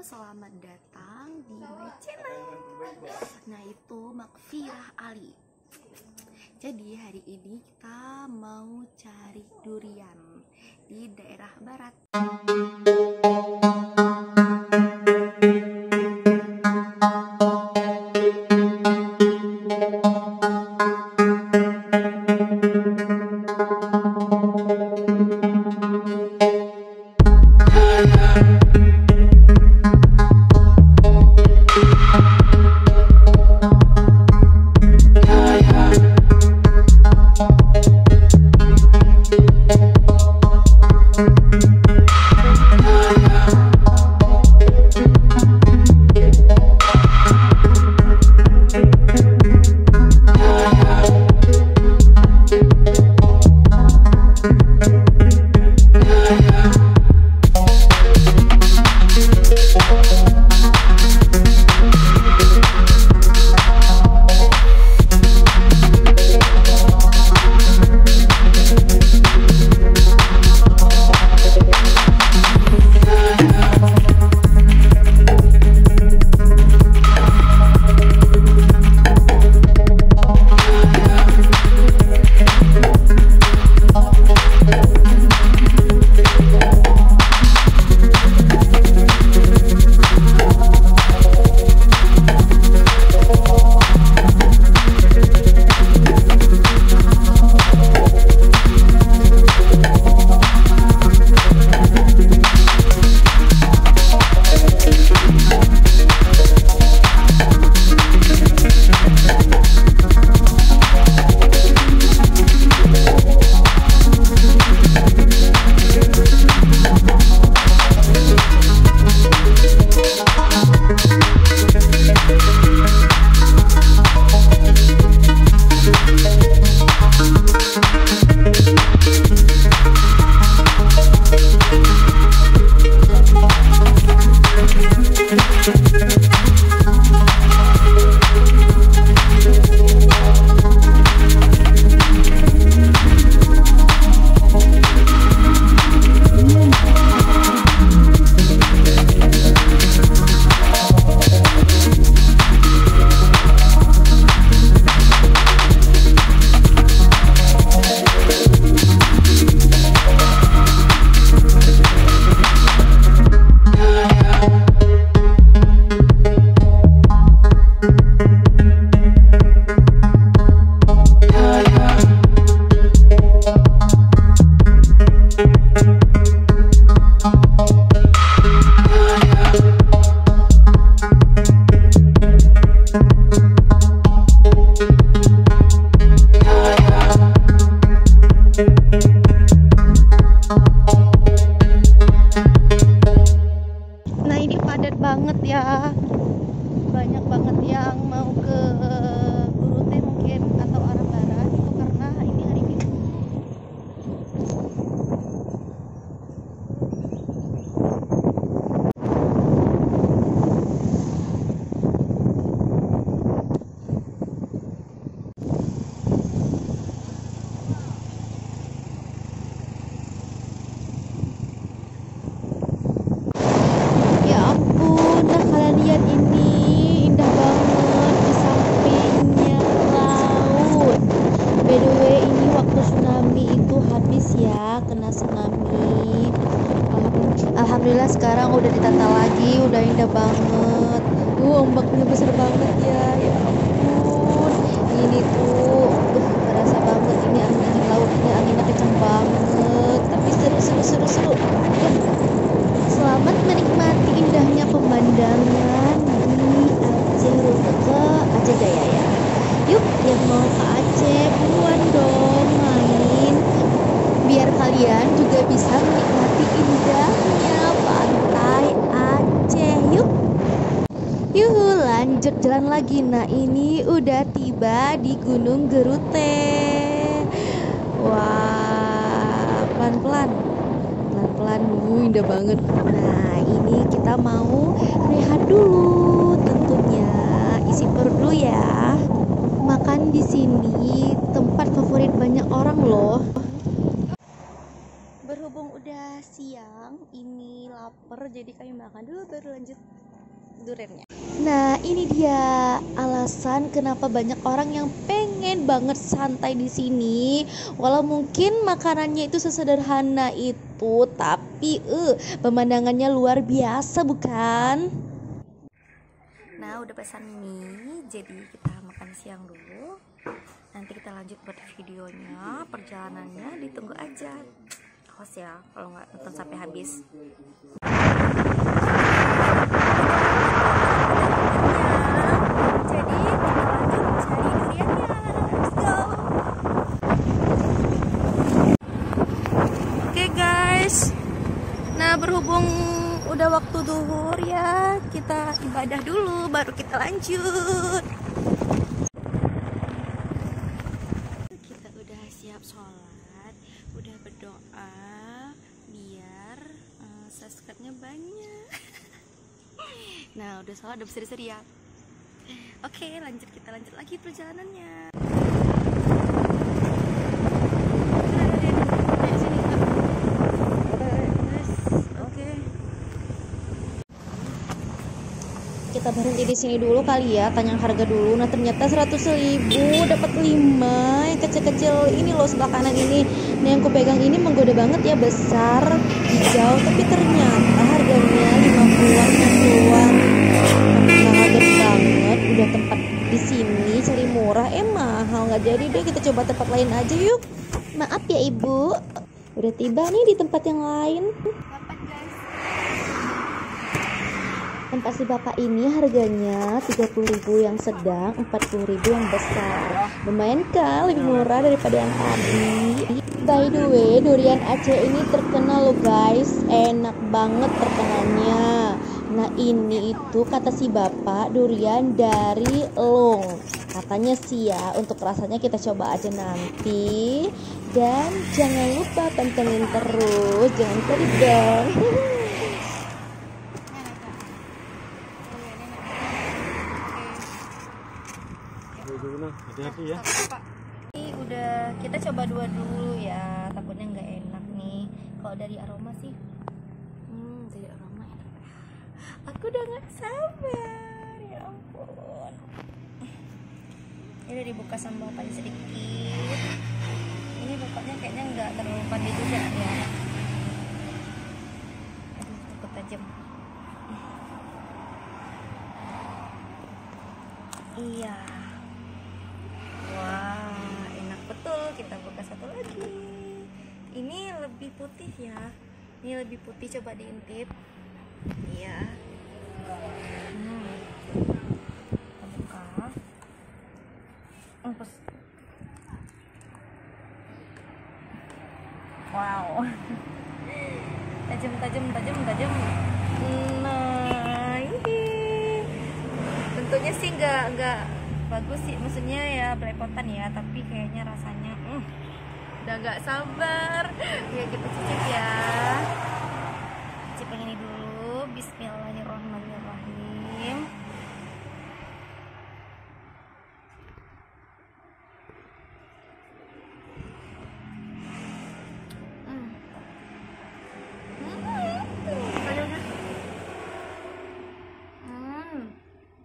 selamat datang di my channel. Nah, itu Makfirah Ali. Jadi hari ini kita mau cari durian di daerah barat. Nah, ini padat banget ya, banyak banget yang mau ke Gurute mungkin atau arah barat itu karena ini hari Minggu. Kena tsunami. Alhamdulillah sekarang udah ditata lagi, udah indah banget. Ombaknya besar banget ya, ya ampun. Ini tuh, berasa banget ini angin lautnya, anginnya kenceng banget. Tapi seru. Selamat menikmati indahnya pemandangan di Aceh, rute ke Aceh Jaya ya. Yuk, yang mau ke Aceh buruan dong main. Biar kalian juga bisa menikmati indahnya pantai Aceh. Yuk lanjut jalan lagi. Nah, ini udah tiba di Gunung Gerute. Wah, pelan-pelan, indah banget. Nah, ini kita mau rehat dulu, tentunya isi perut dulu ya. Makan di sini tempat favorit banyak orang loh. Berhubung udah siang, ini lapar, jadi kami makan dulu baru lanjut duriannya. Nah, ini dia alasan kenapa banyak orang yang pengen banget santai di sini. Walau mungkin makanannya itu sesederhana itu, tapi pemandangannya luar biasa, bukan? Nah, udah pesan mie, jadi kita makan siang dulu. Nanti kita lanjut buat videonya, perjalanannya ditunggu aja. Awas ya kalau nggak nonton sampai habis. Jadi kita lanjut cari duriannya. Let's go. Oke guys, nah berhubung udah waktu duhur ya, kita ibadah dulu baru kita lanjut. Kita udah siap sholat, udah berdoa biar subscribe-nya banyak. Nah udah sholat, udah berseri-seri ya. Oke, kita lanjut lagi perjalanannya. Kita berhenti di sini dulu kali ya, tanya harga dulu. Nah ternyata 100.000 dapat 5 yang kecil-kecil ini loh, sebelah kanan ini. Nah yang aku pegang ini menggoda banget ya, besar, hijau, tapi ternyata harganya 50-an, 60-an. Kaget banget, udah tempat di sini cari murah mahal, nggak jadi deh, kita coba tempat lain aja yuk. Maaf ya ibu, udah tiba nih di tempat yang lain. Tempat si bapak ini harganya 30.000 yang sedang, 40.000 yang besar. Lumayan kan, lebih murah daripada yang tadi. By the way, durian Aceh ini terkenal loh guys, enak banget terkenalnya. Nah ini itu kata si bapak durian dari Long. Katanya sih ya, untuk rasanya kita coba aja nanti. Dan jangan lupa pantengin terus, jangan pergi dong. Hati-hati ya. Ini udah, kita coba dua dulu ya, takutnya nggak enak nih. Kalau dari aroma sih, dari aroma enak. Aku udah nggak sabar, ya ampun. Ini udah dibuka sama bapaknya sedikit. Ini bapaknya kayaknya nggak terlalu pandai juga ya. Aduh, takut tajam. Iya. Wah, enak betul. Kita buka satu lagi. Ini lebih putih ya. Ini lebih putih, coba diintip. Iya. Kita buka. Empus. Wow. Tajam. Nah, ini bentuknya sih nggak bagus sih, maksudnya ya belepotan ya, tapi kayaknya rasanya udah nggak sabar ya, kita cicip ya. Cicip yang ini dulu. Bismillahirrahmanirrahim.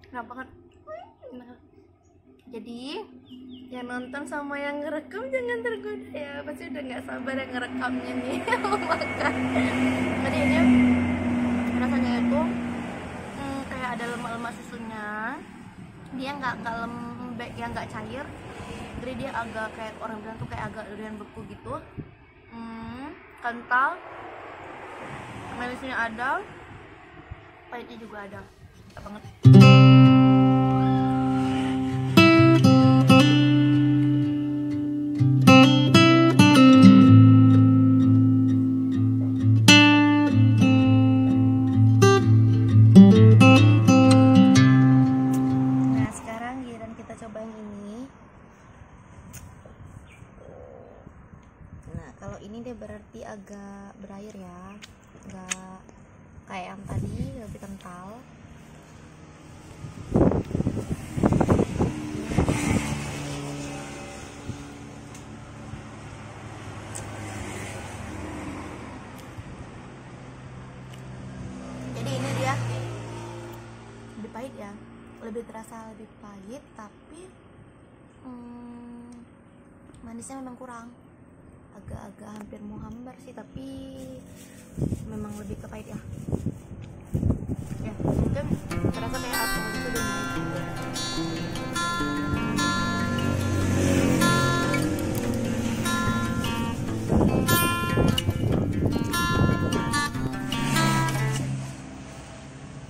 Enak banget. Jadi yang nonton sama yang ngerekam jangan tergoda ya, pasti udah nggak sabar yang ngerekamnya nih mau makan. Jadi ini rasanya itu kayak ada lemak-lemak susunya, dia nggak lembek ya, nggak cair, jadi dia agak kayak orang bilang tuh kayak agak durian beku gitu. Kental, manisnya ada, pahitnya juga ada. Enak banget. Kalau ini dia berarti agak berair ya, nggak kayak yang tadi, lebih kental. pahit ya, lebih terasa lebih pahit, tapi manisnya memang kurang, agak-agak hampir mau hambar sih, tapi memang lebih ke pahit ya. Ya mungkin terasa kayak alkohol itu udah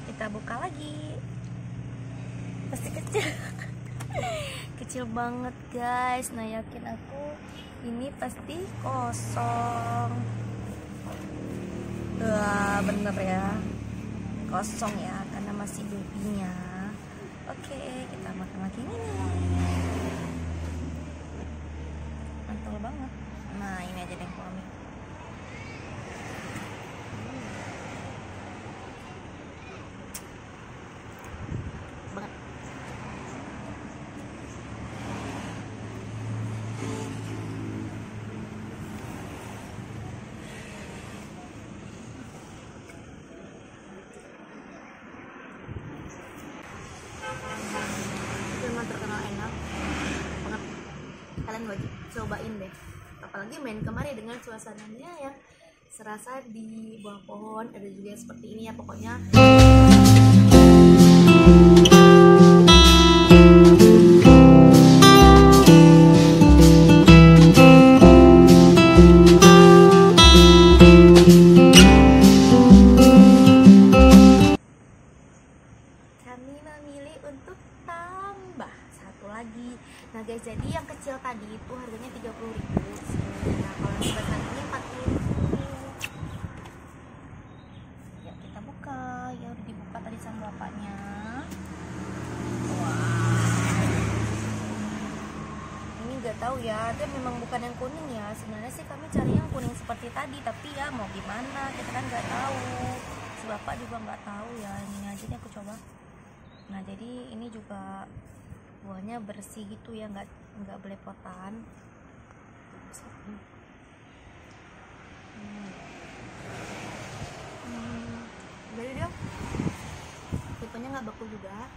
kita buka lagi, pasti kecil. Kecil banget guys. Nah yakin aku ini pasti kosong. Wah bener ya, kosong ya, karena masih babynya. Oke, kita makan lagi ini. Mantul banget. Nah ini aja deh aku ambil. Banget. Memang terkenal enak banget, kalian wajib cobain deh, apalagi main kemari dengan suasananya yang serasa di bawah pohon, ada juga yang seperti ini ya pokoknya. Kami memilih untuk tambah satu lagi. Nah guys, jadi yang kecil tadi itu harganya 30.000. Nah kalau yang sebesar ini 40.000. Ya kita buka. Ya udah dibuka tadi sama bapaknya. Wah. Ini nggak tahu ya, dia memang bukan yang kuning ya. Sebenarnya sih kami cari yang kuning seperti tadi, tapi ya mau gimana, kita kan nggak tahu. Si bapak juga nggak tahu ya. Ini aja nih aku coba. Nah jadi ini juga buahnya bersih gitu ya, nggak belepotan. Jadi dia tipenya nggak beku juga.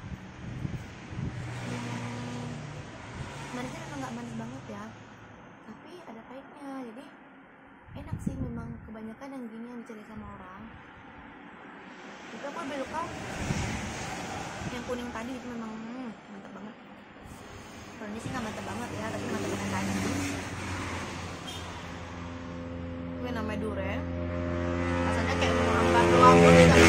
Manisnya memang nggak manis banget ya, tapi ada pahitnya, jadi enak sih. Memang kebanyakan yang gini yang dicari sama orang. Tapi aku lebih suka yang kuning tadi, itu memang mantap banget. Kalau ini sih nggak mantap banget ya, tapi mantap banget tadi. Ini namanya durian, rasanya kayak mau angkat lombok gitu.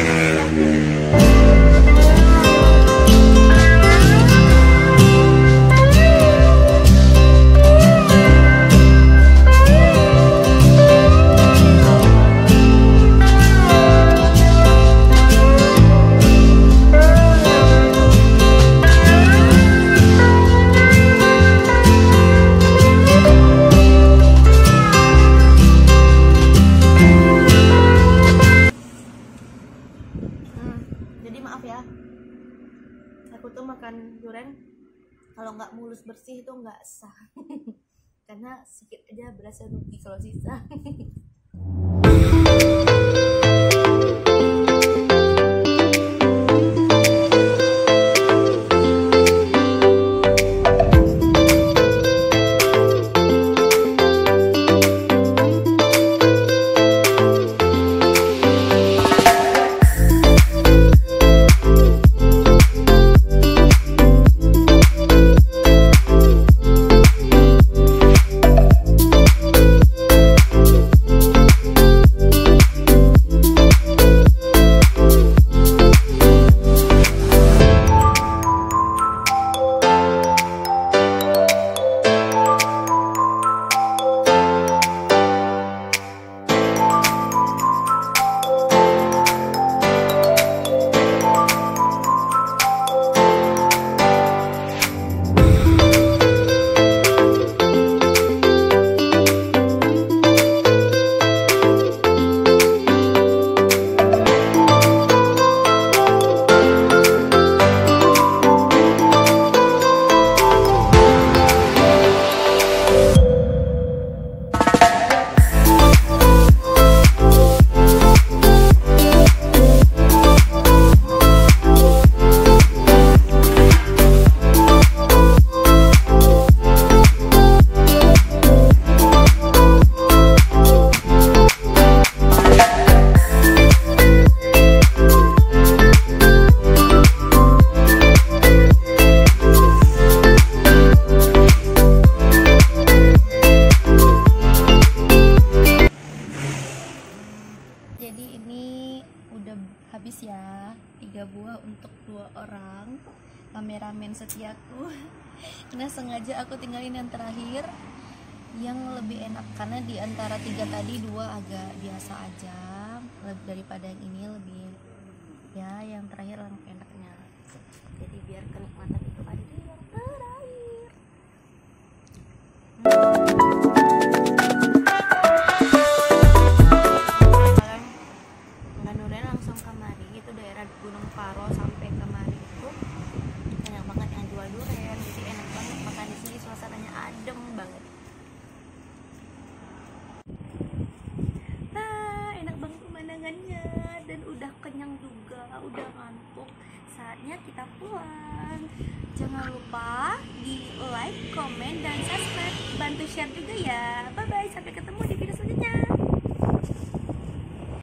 Jadi maaf ya, aku tuh makan durian kalau nggak mulus bersih itu nggak sah. Karena sedikit aja berasa rugi kalau sisa. ya, 3 buah untuk 2 orang kameramen setiaku. Nah sengaja aku tinggalin yang terakhir yang lebih enak, karena di antara 3 tadi 2 agak biasa aja, daripada yang ini lebih ya yang terakhir yang enaknya. Jadi biar kenikmatan itu ada di yang terakhir. Kalian nggak langsung kemari, itu daerah Gunung Paro sampai kemari itu banyak banget yang jual durian, jadi enak banget makan di sini, suasananya adem banget. Nah enak banget pemandangannya dan udah kenyang juga, udah ngantuk, saatnya kita pulang. Jangan lupa di like, komen, dan subscribe, bantu share juga ya. Bye bye, sampai ketemu.